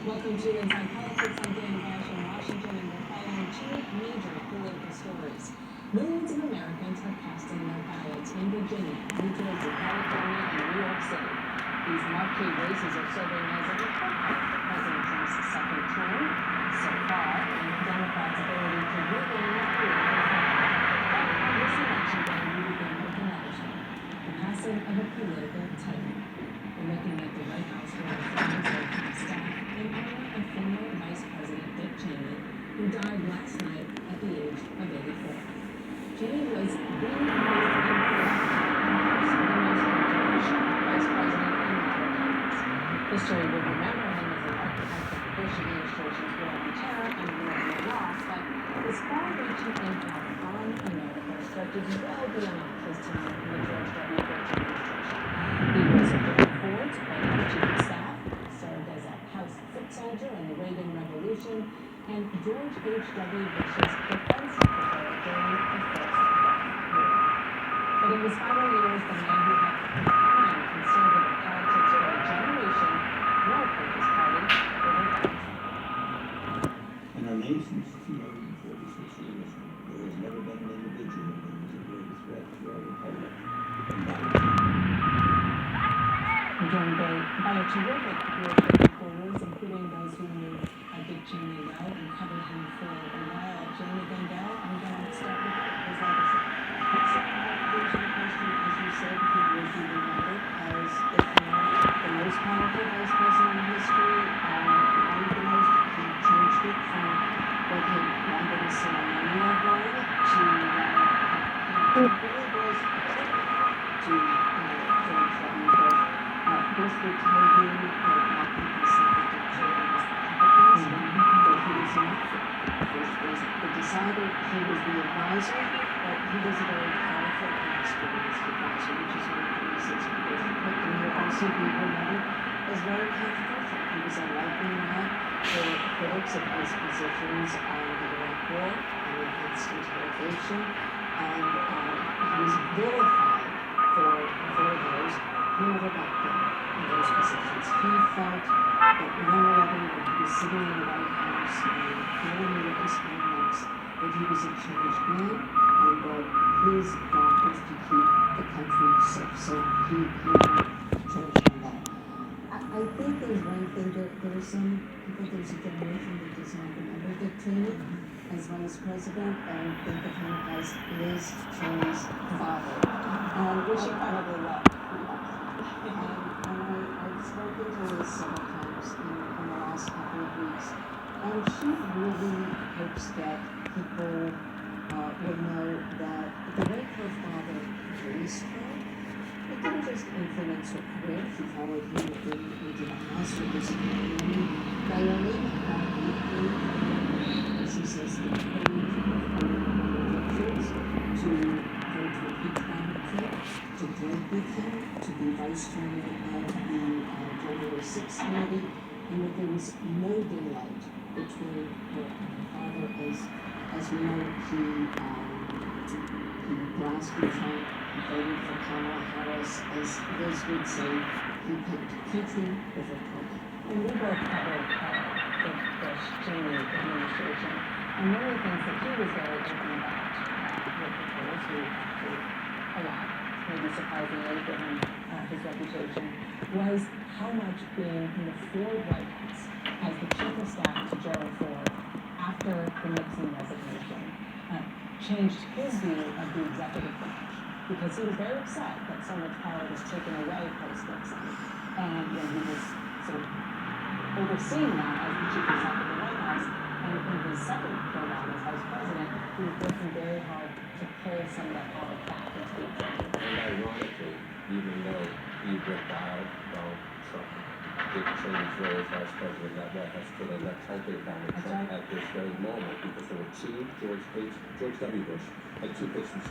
Welcome to Inside Politics. I'm Dan Bash in Washington, and we're following two major political stories. Millions of Americans are casting their ballots in Virginia, New Jersey, California, and New York City. These marquee races are serving as a report card for President Trump's second term. So far, and the Democrats' ability to really not do it. But on this election day, we begin with another story, the passing of a political titan. We're looking at the White House where the Federal staff in honor of former Vice President Dick Cheney, who died last night at the age of 84. Cheney was the most important, perhaps the most influential Vice President in modern times. History will remember him as an architect of the Bush administration's war on terror and war on Iraq, but his far-reaching impact on America stretches well beyond his time in the George W. Bush administration. He was Gerald Ford's White Chief of Staff, served as a House foot soldier in the Reagan Revolution, and George H.W. Bush's defense secretary during the First Gulf War. But in his final years, the man who had defined conservative politics for a generation worked with his party overnight. In our nation's 246 years, there has never been an individual who was a greater threat to our republic than Donald Trump. Joined by a terrific group of reporters, including those who knew Dick Cheney well and covered him for a while. Jamie Gendel, I'm going to start with his legacy. So, there's a question, as you said, he will be remembered as, if not the most powerful vice president in history, one of the most. He changed it from what had long been a ceremonial role to really was to George W. Bush. Bush would tell you that not people said that Dick Cheney was the puppet master, but he was not. Bush was the decider, he was the advisor, but he was a very powerful and experienced advisor, which is one of the reasons for Bush. But he will also be remembered as very controversial. He was a lightning rod for critics of his positions on the Iraq War and enhanced interrogation, and he was vilified for those who never backed down in those positions. He felt that 9/11, when he was sitting in the White House and feeling the experiments, that he was a changed man and that his job was to keep the country safe. So he changed on that. I think there's one thing, there's some people, there's a generation that does not remember Dick Cheney as vice president and think of him as Liz Cheney's father. Which he probably loved. I've spoken to Liz several times in the last couple of weeks, and she really hopes that people will know that the way her father raised her, it didn't just influence her career. She followed him into the house with his family. Naomi had deeply, she says, the courage of her pictures to go to a beach to work with him to be vice chairman of the January 6th committee, and that there was no daylight between her and her father. As we know, he blasted Trump, he voted for Kamala Harris. As Liz would say, he picked country over party. And we both covered the Cheney administration, and one of the things that he was very open about with reporters who a lot, maybe surprisingly given his reputation, was how much being in the Ford White House as the chief of staff to Gerald Ford after the Nixon resignation changed his view of the executive branch, because he was very upset that so much power was taken away post-Nixon. And when he was sort of overseeing that as the chief of staff of the White House, and in his second go round as vice president, he was working very hard to pull some of that power back into the executive branch. And ironically, even though he ripped out Donald Trump, Dick Cheney's role as vice president of that White House could end up helping Donald That's Trump right. at this very moment, because there were two, George W. Bush had two Christmas